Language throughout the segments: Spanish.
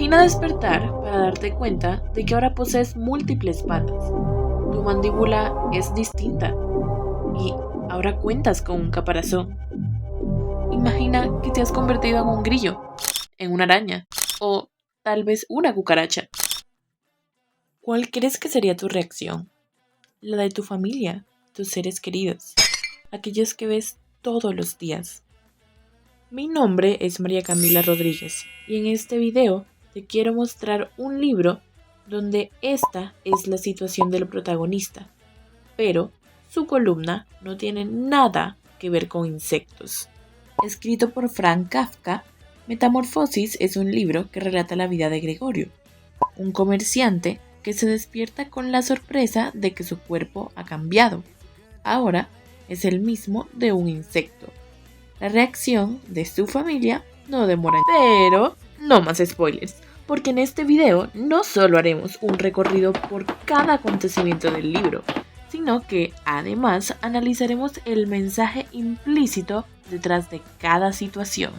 Imagina despertar para darte cuenta de que ahora posees múltiples patas. Tu mandíbula es distinta y ahora cuentas con un caparazón. Imagina que te has convertido en un grillo, en una araña o tal vez una cucaracha. ¿Cuál crees que sería tu reacción? La de tu familia, tus seres queridos, aquellos que ves todos los días. Mi nombre es María Camila Rodríguez y en este video te quiero mostrar un libro donde esta es la situación del protagonista, pero su columna no tiene nada que ver con insectos. Escrito por Franz Kafka, Metamorfosis es un libro que relata la vida de Gregorio, un comerciante que se despierta con la sorpresa de que su cuerpo ha cambiado. Ahora es el mismo de un insecto. La reacción de su familia no demora, pero no más spoilers, porque en este video no solo haremos un recorrido por cada acontecimiento del libro, sino que además analizaremos el mensaje implícito detrás de cada situación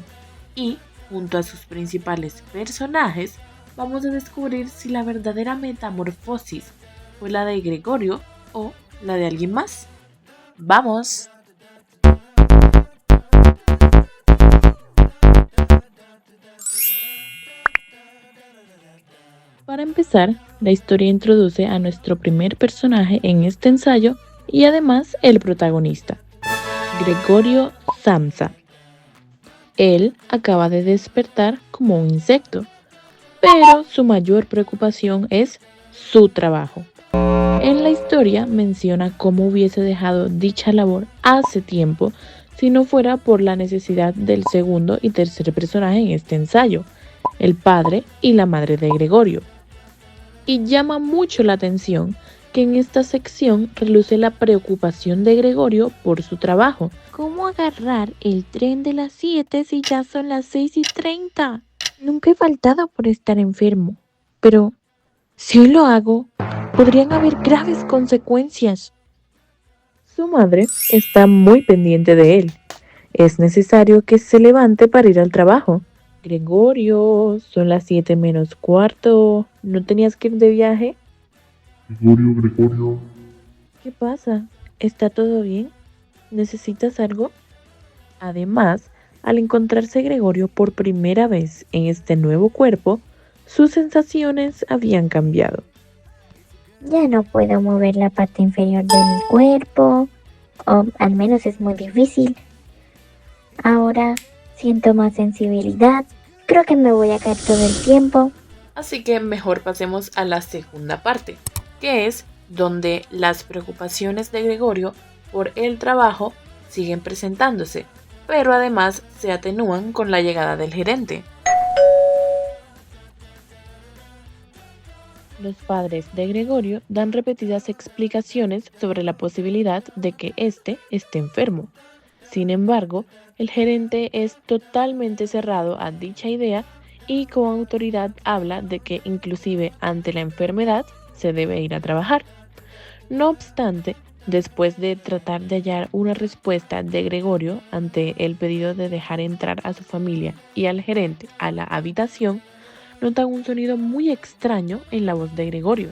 y, junto a sus principales personajes, vamos a descubrir si la verdadera metamorfosis fue la de Gregorio o la de alguien más. ¡Vamos! Para empezar, la historia introduce a nuestro primer personaje en este ensayo y además el protagonista, Gregorio Samsa. Él acaba de despertar como un insecto, pero su mayor preocupación es su trabajo. En la historia menciona cómo hubiese dejado dicha labor hace tiempo si no fuera por la necesidad del segundo y tercer personaje en este ensayo, el padre y la madre de Gregorio. Y llama mucho la atención que en esta sección reluce la preocupación de Gregorio por su trabajo. ¿Cómo agarrar el tren de las 7 si ya son las 6:30? Nunca he faltado por estar enfermo, pero si lo hago, podrían haber graves consecuencias. Su madre está muy pendiente de él. Es necesario que se levante para ir al trabajo. Gregorio, son las 7:45. ¿No tenías que ir de viaje? Gregorio. ¿Qué pasa? ¿Está todo bien? ¿Necesitas algo? Además, al encontrarse Gregorio por primera vez en este nuevo cuerpo, sus sensaciones habían cambiado. Ya no puedo mover la parte inferior de mi cuerpo, o al menos es muy difícil. Ahora siento más sensibilidad. Creo que me voy a caer todo el tiempo. Así que mejor pasemos a la segunda parte, que es donde las preocupaciones de Gregorio por el trabajo siguen presentándose, pero además se atenúan con la llegada del gerente. Los padres de Gregorio dan repetidas explicaciones sobre la posibilidad de que éste esté enfermo. Sin embargo, el gerente es totalmente cerrado a dicha idea y con autoridad habla de que inclusive ante la enfermedad se debe ir a trabajar. No obstante, después de tratar de hallar una respuesta de Gregorio ante el pedido de dejar entrar a su familia y al gerente a la habitación, notan un sonido muy extraño en la voz de Gregorio,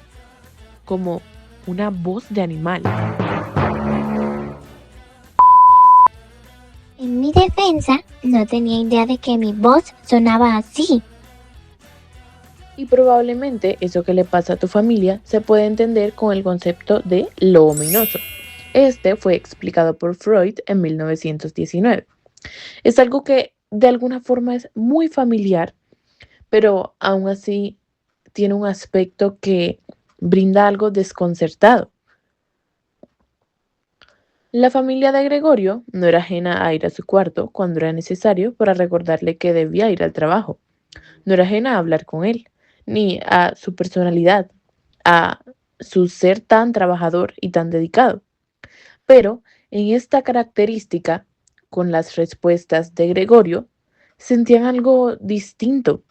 como una voz de animal. En mi defensa, no tenía idea de que mi voz sonaba así. Y probablemente eso que le pasa a tu familia se puede entender con el concepto de lo ominoso. Este fue explicado por Freud en 1919. Es algo que de alguna forma es muy familiar, pero aún así tiene un aspecto que brinda algo desconcertado. La familia de Gregorio no era ajena a ir a su cuarto cuando era necesario para recordarle que debía ir al trabajo. No era ajena a hablar con él, ni a su personalidad, a su ser tan trabajador y tan dedicado. Pero en esta característica, con las respuestas de Gregorio, sentían algo distinto.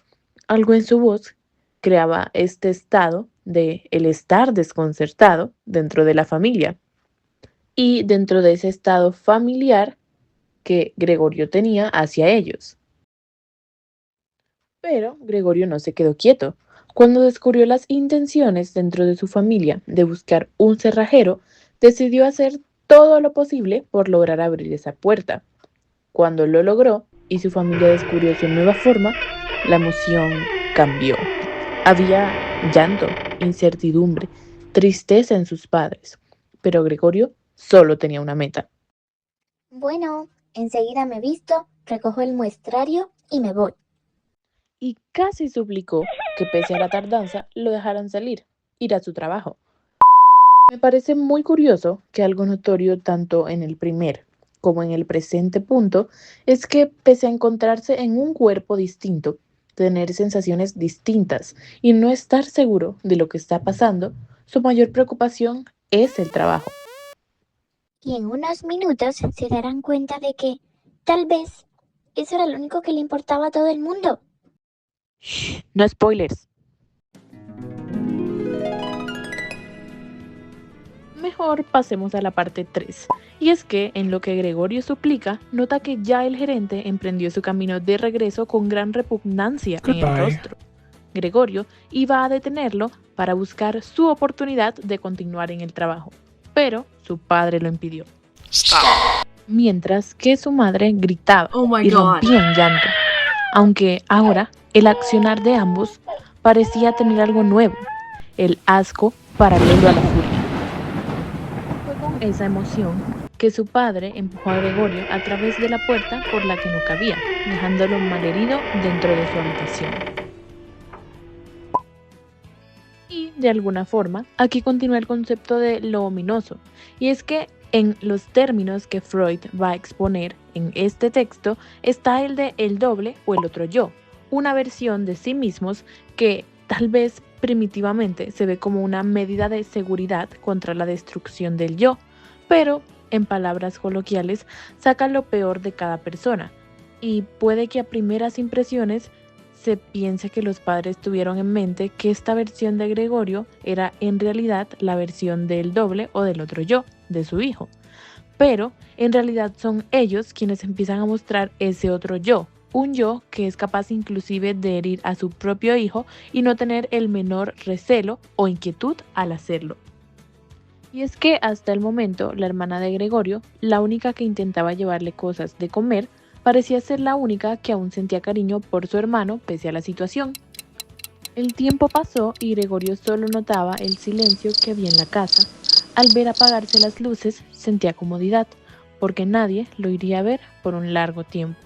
Algo en su voz creaba este estado de el estar desconcertado dentro de la familia. Y dentro de ese estado familiar que Gregorio tenía hacia ellos. Pero Gregorio no se quedó quieto. Cuando descubrió las intenciones dentro de su familia de buscar un cerrajero, decidió hacer todo lo posible por lograr abrir esa puerta. Cuando lo logró y su familia descubrió su nueva forma, la emoción cambió. Había llanto, incertidumbre, tristeza en sus padres, pero Gregorio solo tenía una meta. Bueno, enseguida me visto, recojo el muestrario y me voy. Y casi suplicó que pese a la tardanza lo dejaran salir, ir a su trabajo. Me parece muy curioso que algo notorio tanto en el primer como en el presente punto es que pese a encontrarse en un cuerpo distinto, tener sensaciones distintas y no estar seguro de lo que está pasando, su mayor preocupación es el trabajo. Y en unos minutos se darán cuenta de que, tal vez, eso era lo único que le importaba a todo el mundo. Shh, no spoilers. Mejor pasemos a la parte 3. Y es que, en lo que Gregorio suplica, nota que ya el gerente emprendió su camino de regreso con gran repugnancia en el rostro. Gregorio iba a detenerlo para buscar su oportunidad de continuar en el trabajo, pero su padre lo impidió. Mientras que su madre gritaba y rompía en llanto, aunque ahora el accionar de ambos parecía tener algo nuevo, el asco paralelo a la furia. Fue con esa emoción que su padre empujó a Gregorio a través de la puerta por la que no cabía, dejándolo malherido dentro de su habitación. Y de alguna forma, aquí continúa el concepto de lo ominoso, y es que en los términos que Freud va a exponer en este texto está el de el doble o el otro yo, una versión de sí mismos que tal vez primitivamente se ve como una medida de seguridad contra la destrucción del yo, pero en palabras coloquiales saca lo peor de cada persona, y puede que a primeras impresiones se piense que los padres tuvieron en mente que esta versión de Gregorio era en realidad la versión del doble o del otro yo, de su hijo. Pero en realidad son ellos quienes empiezan a mostrar ese otro yo, un yo que es capaz inclusive de herir a su propio hijo y no tener el menor recelo o inquietud al hacerlo. Y es que hasta el momento la hermana de Gregorio, la única que intentaba llevarle cosas de comer, parecía ser la única que aún sentía cariño por su hermano pese a la situación. El tiempo pasó y Gregorio solo notaba el silencio que había en la casa. Al ver apagarse las luces sentía comodidad, porque nadie lo iría a ver por un largo tiempo.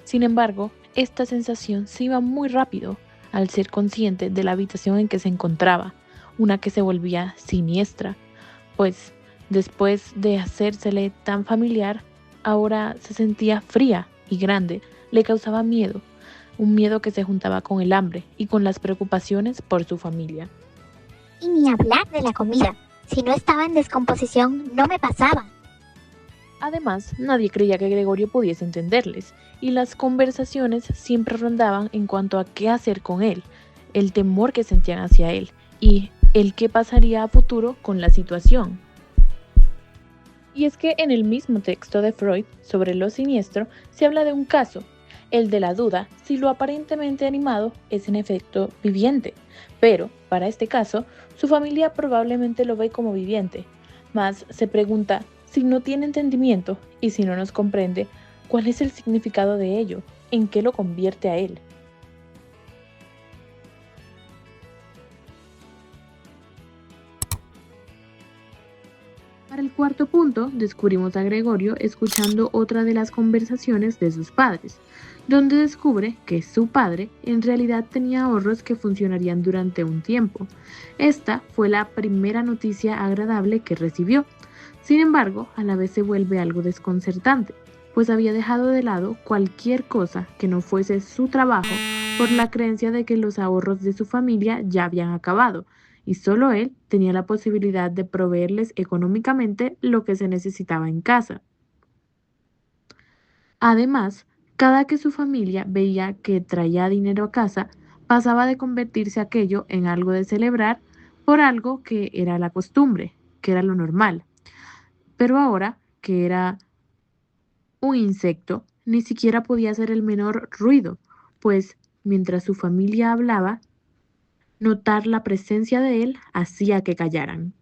Sin embargo, esta sensación se iba muy rápido al ser consciente de la habitación en que se encontraba, una que se volvía siniestra, pues después de hacérsele tan familiar, ahora se sentía fría y grande, le causaba miedo, un miedo que se juntaba con el hambre y con las preocupaciones por su familia. Y ni hablar de la comida. Si no estaba en descomposición, no me pasaba. Además, nadie creía que Gregorio pudiese entenderles, y las conversaciones siempre rondaban en cuanto a qué hacer con él, el temor que sentían hacia él, y el qué pasaría a futuro con la situación. Y es que en el mismo texto de Freud sobre lo siniestro se habla de un caso, el de la duda si lo aparentemente animado es en efecto viviente, pero para este caso su familia probablemente lo ve como viviente, mas se pregunta si no tiene entendimiento y si no nos comprende, ¿cuál es el significado de ello? ¿En qué lo convierte a él? Para el cuarto punto, descubrimos a Gregorio escuchando otra de las conversaciones de sus padres, donde descubre que su padre en realidad tenía ahorros que funcionarían durante un tiempo. Esta fue la primera noticia agradable que recibió. Sin embargo, a la vez se vuelve algo desconcertante, pues había dejado de lado cualquier cosa que no fuese su trabajo por la creencia de que los ahorros de su familia ya habían acabado y solo él tenía la posibilidad de proveerles económicamente lo que se necesitaba en casa. Además, cada que su familia veía que traía dinero a casa, pasaba de convertirse aquello en algo de celebrar por algo que era la costumbre, que era lo normal. Pero ahora, que era un insecto, ni siquiera podía hacer el menor ruido, pues mientras su familia hablaba, notar la presencia de él hacía que callaran.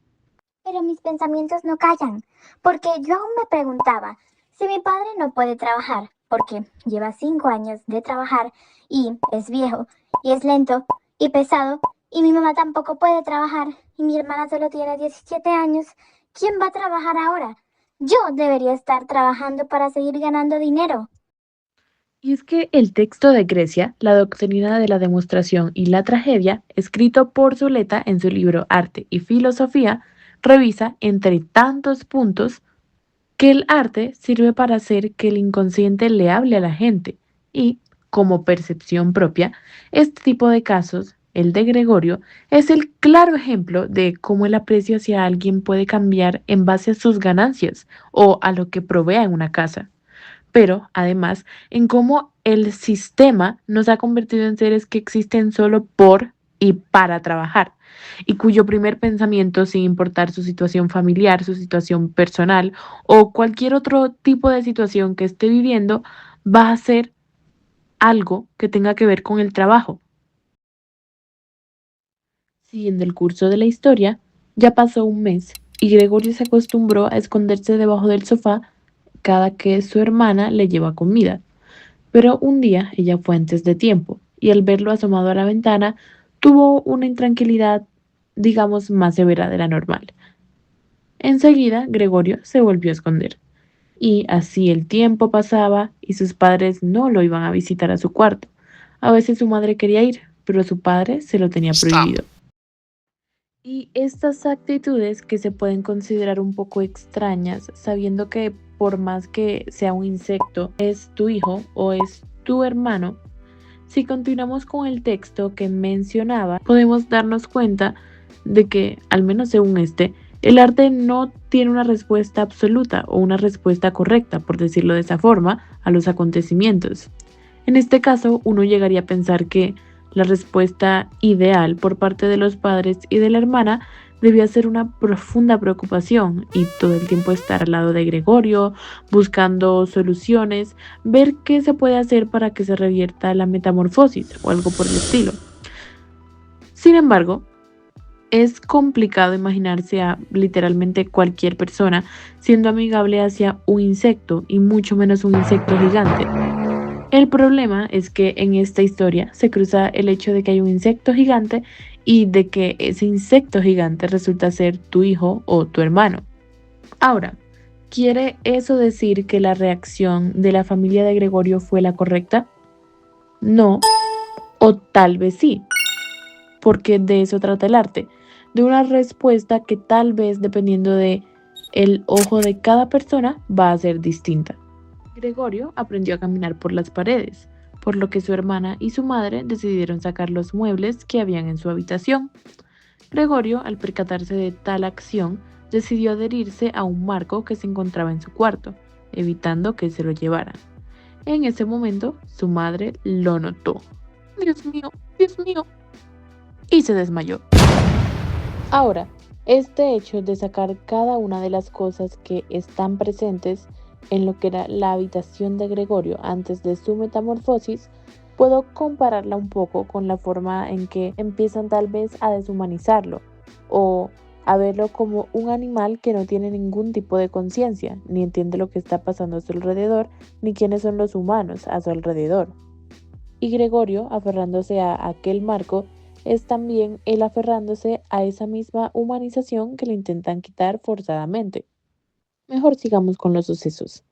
Pero mis pensamientos no callan, porque yo aún me preguntaba si mi padre no puede trabajar, porque lleva 5 años de trabajar y es viejo, y es lento y pesado, y mi mamá tampoco puede trabajar, y mi hermana solo tiene 17 años. ¿Quién va a trabajar ahora? Yo debería estar trabajando para seguir ganando dinero. Y es que el texto de Grecia, la doctrina de la demostración y la tragedia, escrito por Zuleta en su libro Arte y Filosofía, revisa, entre tantos puntos, que el arte sirve para hacer que el inconsciente le hable a la gente y, como percepción propia, este tipo de casos, el de Gregorio, es el claro ejemplo de cómo el aprecio hacia alguien puede cambiar en base a sus ganancias o a lo que provea en una casa, pero además en cómo el sistema nos ha convertido en seres que existen solo por y para trabajar, y cuyo primer pensamiento, sin importar su situación familiar, su situación personal o cualquier otro tipo de situación que esté viviendo, va a ser algo que tenga que ver con el trabajo. Siguiendo el curso de la historia, ya pasó un mes y Gregorio se acostumbró a esconderse debajo del sofá cada que su hermana le lleva comida. Pero un día ella fue antes de tiempo y al verlo asomado a la ventana tuvo una intranquilidad, digamos, más severa de la normal. Enseguida Gregorio se volvió a esconder. Y así el tiempo pasaba y sus padres no lo iban a visitar a su cuarto. A veces su madre quería ir, pero su padre se lo tenía prohibido. Y estas actitudes que se pueden considerar un poco extrañas, sabiendo que por más que sea un insecto, es tu hijo o es tu hermano, si continuamos con el texto que mencionaba, podemos darnos cuenta de que, al menos según el arte no tiene una respuesta absoluta o una respuesta correcta, por decirlo de esa forma, a los acontecimientos. En este caso, uno llegaría a pensar que la respuesta ideal por parte de los padres y de la hermana debía ser una profunda preocupación y todo el tiempo estar al lado de Gregorio, buscando soluciones, ver qué se puede hacer para que se revierta la metamorfosis o algo por el estilo. Sin embargo, es complicado imaginarse a literalmente cualquier persona siendo amigable hacia un insecto y mucho menos un insecto gigante. El problema es que en esta historia se cruza el hecho de que hay un insecto gigante y de que ese insecto gigante resulta ser tu hijo o tu hermano. Ahora, ¿quiere eso decir que la reacción de la familia de Gregorio fue la correcta? No, o tal vez sí, porque de eso trata el arte, de una respuesta que tal vez dependiendo de el ojo de cada persona va a ser distinta. Gregorio aprendió a caminar por las paredes, por lo que su hermana y su madre decidieron sacar los muebles que habían en su habitación. Gregorio, al percatarse de tal acción, decidió adherirse a un marco que se encontraba en su cuarto, evitando que se lo llevaran. En ese momento, su madre lo notó. ¡Dios mío! ¡Dios mío! Y se desmayó. Ahora, este hecho de sacar cada una de las cosas que están presentes en lo que era la habitación de Gregorio antes de su metamorfosis, puedo compararla un poco con la forma en que empiezan tal vez a deshumanizarlo o a verlo como un animal que no tiene ningún tipo de conciencia, ni entiende lo que está pasando a su alrededor, ni quiénes son los humanos a su alrededor. Y Gregorio, aferrándose a aquel marco, es también él aferrándose a esa misma humanización que le intentan quitar forzadamente. Mejor sigamos con los sucesos.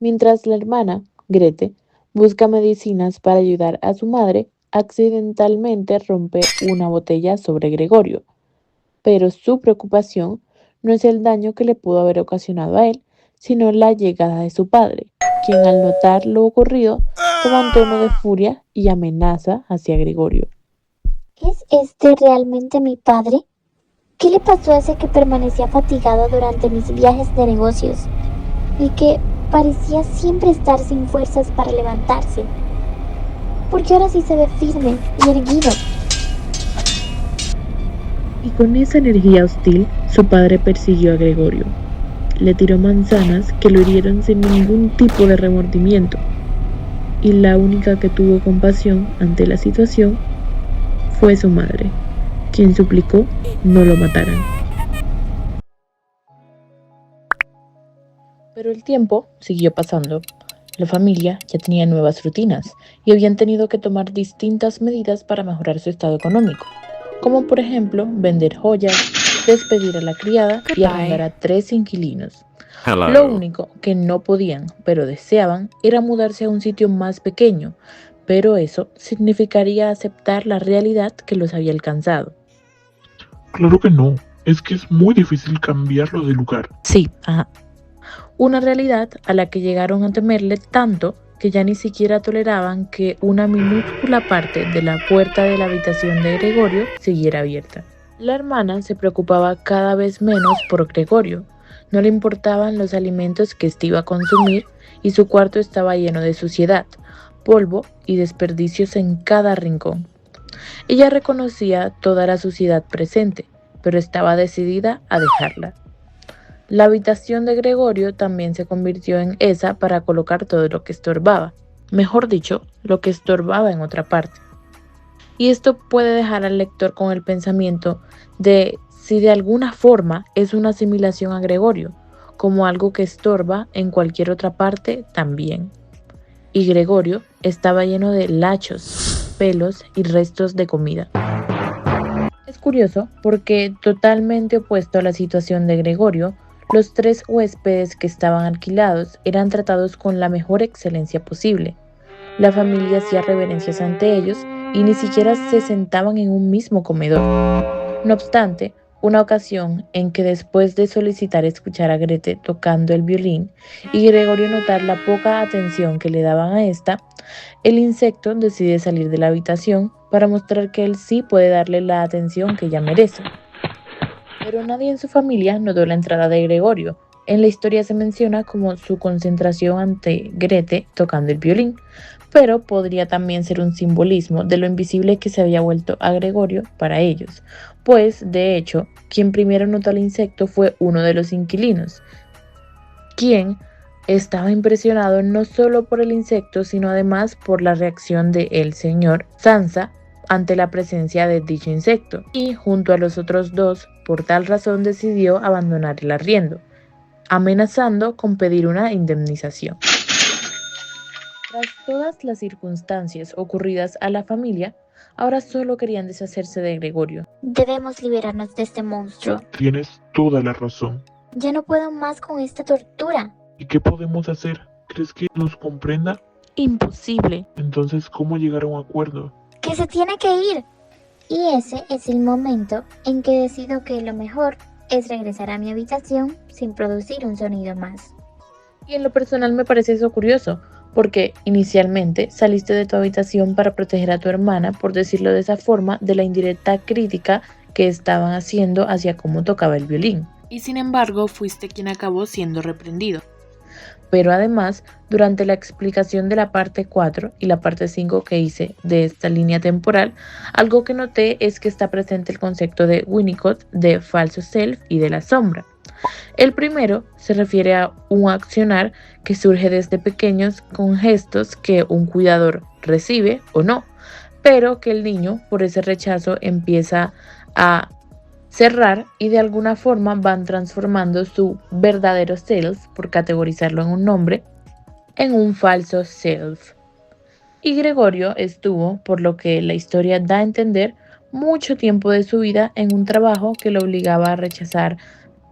Mientras la hermana, Grete, busca medicinas para ayudar a su madre, accidentalmente rompe una botella sobre Gregorio. Pero su preocupación no es el daño que le pudo haber ocasionado a él, sino la llegada de su padre, quien al notar lo ocurrido toma un tono de furia y amenaza hacia Gregorio. ¿Es este realmente mi padre? ¿Qué le pasó a ese que permanecía fatigado durante mis viajes de negocios y que parecía siempre estar sin fuerzas para levantarse? Porque ahora sí se ve firme y erguido. Y con esa energía hostil, su padre persiguió a Gregorio. Le tiró manzanas que lo hirieron sin ningún tipo de remordimiento. y la única que tuvo compasión ante la situación fue su madre, quien suplicó no lo mataran. Pero el tiempo siguió pasando. La familia ya tenía nuevas rutinas y habían tenido que tomar distintas medidas para mejorar su estado económico, como por ejemplo vender joyas, despedir a la criada y arrendar a 3 inquilinos. Lo único que no podían, pero deseaban, era mudarse a un sitio más pequeño, pero eso significaría aceptar la realidad que los había alcanzado. Claro que no. Es que es muy difícil cambiarlo de lugar. Sí, una realidad a la que llegaron a temerle tanto que ya ni siquiera toleraban que una minúscula parte de la puerta de la habitación de Gregorio siguiera abierta. La hermana se preocupaba cada vez menos por Gregorio. No le importaban los alimentos que éste iba a consumir y su cuarto estaba lleno de suciedad, polvo y desperdicios en cada rincón. Ella reconocía toda la suciedad presente, pero estaba decidida a dejarla. La habitación de Gregorio también se convirtió en esa para colocar todo lo que estorbaba, mejor dicho, lo que estorbaba en otra parte. Y esto puede dejar al lector con el pensamiento de si de alguna forma es una asimilación a Gregorio, como algo que estorba en cualquier otra parte también. Y Gregorio estaba lleno de lachos, pelos y restos de comida. Es curioso porque totalmente opuesto a la situación de Gregorio, los 3 huéspedes que estaban alquilados eran tratados con la mejor excelencia posible. La familia hacía reverencias ante ellos y ni siquiera se sentaban en un mismo comedor. No obstante, una ocasión en que después de solicitar escuchar a Grete tocando el violín y Gregorio notar la poca atención que le daban a esta, el insecto decide salir de la habitación para mostrar que él sí puede darle la atención que ella merece. Pero nadie en su familia notó la entrada de Gregorio. En la historia se menciona como su concentración ante Grete tocando el violín, pero podría también ser un simbolismo de lo invisible que se había vuelto a Gregorio para ellos, pues, de hecho, quien primero notó al insecto fue uno de los inquilinos, quien estaba impresionado no solo por el insecto, sino además por la reacción de el señor Sansa ante la presencia de dicho insecto, y junto a los otros 2, por tal razón decidió abandonar el arriendo, amenazando con pedir una indemnización. Tras todas las circunstancias ocurridas a la familia, ahora solo querían deshacerse de Gregorio. Debemos liberarnos de este monstruo. Tienes toda la razón. Ya no puedo más con esta tortura. ¿Y qué podemos hacer? ¿Crees que nos comprenda? Imposible. Entonces, ¿cómo llegar a un acuerdo? ¡Que se tiene que ir! Y ese es el momento en que decido que lo mejor es regresar a mi habitación sin producir un sonido más. Y en lo personal me parece eso curioso, porque inicialmente saliste de tu habitación para proteger a tu hermana, por decirlo de esa forma, de la indirecta crítica que estaban haciendo hacia cómo tocaba el violín. Y sin embargo, fuiste quien acabó siendo reprendido. Pero además, durante la explicación de la parte 4 y la parte 5 que hice de esta línea temporal, algo que noté es que está presente el concepto de Winnicott, de falso self y de la sombra. El primero se refiere a un accionar que surge desde pequeños con gestos que un cuidador recibe o no, pero que el niño por ese rechazo empieza a cerrar y de alguna forma van transformando su verdadero self, por categorizarlo en un nombre, en un falso self. Y Gregorio estuvo, por lo que la historia da a entender, mucho tiempo de su vida en un trabajo que lo obligaba a rechazar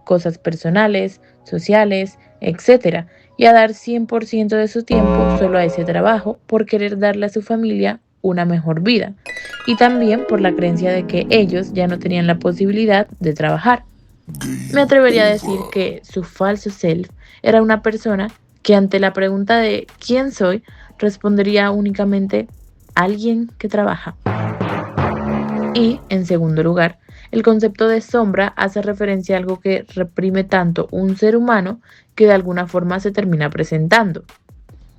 cosas personales, sociales, etc., y a dar 100% de su tiempo solo a ese trabajo por querer darle a su familia una mejor vida, y también por la creencia de que ellos ya no tenían la posibilidad de trabajar. Me atrevería a decir que su falso self era una persona que ante la pregunta de ¿quién soy?, respondería únicamente alguien que trabaja. Y, en segundo lugar, el concepto de sombra hace referencia a algo que reprime tanto un ser humano que de alguna forma se termina presentando.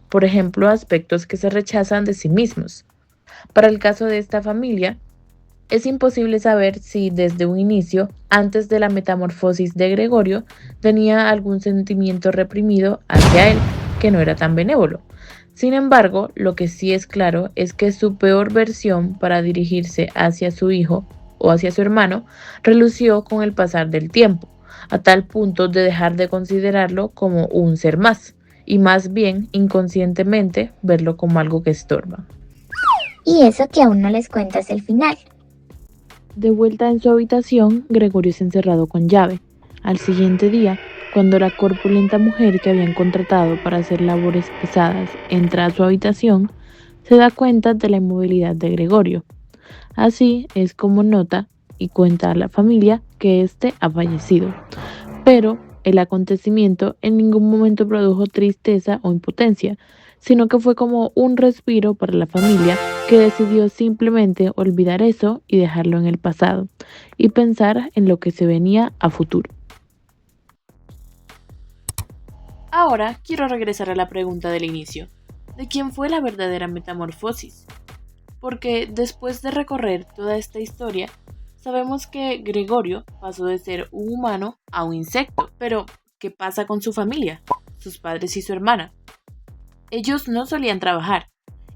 Por ejemplo, aspectos que se rechazan de sí mismos. Para el caso de esta familia, es imposible saber si desde un inicio, antes de la metamorfosis de Gregorio, tenía algún sentimiento reprimido hacia él, que no era tan benévolo. Sin embargo, lo que sí es claro es que su peor versión para dirigirse hacia su hijo o hacia su hermano relució con el pasar del tiempo, a tal punto de dejar de considerarlo como un ser más, y más bien inconscientemente verlo como algo que estorba. Y eso que aún no les cuentas el final. De vuelta en su habitación, Gregorio es encerrado con llave. Al siguiente día, cuando la corpulenta mujer que habían contratado para hacer labores pesadas entra a su habitación, se da cuenta de la inmovilidad de Gregorio. Así es como nota y cuenta a la familia que éste ha fallecido. Pero el acontecimiento en ningún momento produjo tristeza o impotencia, sino que fue como un respiro para la familia que decidió simplemente olvidar eso y dejarlo en el pasado y pensar en lo que se venía a futuro. Ahora quiero regresar a la pregunta del inicio. ¿De quién fue la verdadera metamorfosis? Porque después de recorrer toda esta historia, sabemos que Gregorio pasó de ser un humano a un insecto. Pero, ¿qué pasa con su familia? Sus padres y su hermana. Ellos no solían trabajar,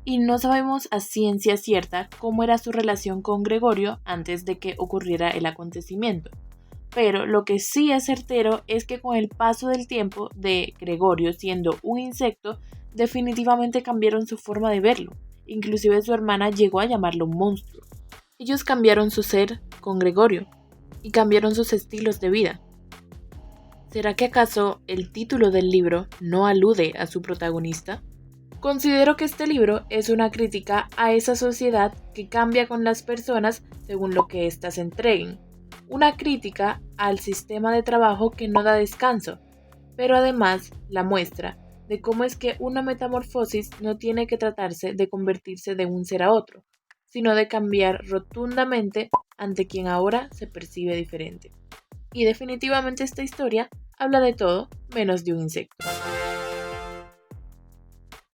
y no sabemos a ciencia cierta cómo era su relación con Gregorio antes de que ocurriera el acontecimiento. Pero lo que sí es certero es que con el paso del tiempo de Gregorio siendo un insecto, definitivamente cambiaron su forma de verlo. Inclusive su hermana llegó a llamarlo un monstruo. Ellos cambiaron su ser con Gregorio y cambiaron sus estilos de vida. ¿Será que acaso el título del libro no alude a su protagonista? Considero que este libro es una crítica a esa sociedad que cambia con las personas según lo que éstas entreguen. Una crítica al sistema de trabajo que no da descanso, pero además la muestra de cómo es que una metamorfosis no tiene que tratarse de convertirse de un ser a otro, sino de cambiar rotundamente ante quien ahora se percibe diferente. Y definitivamente esta historia habla de todo menos de un insecto.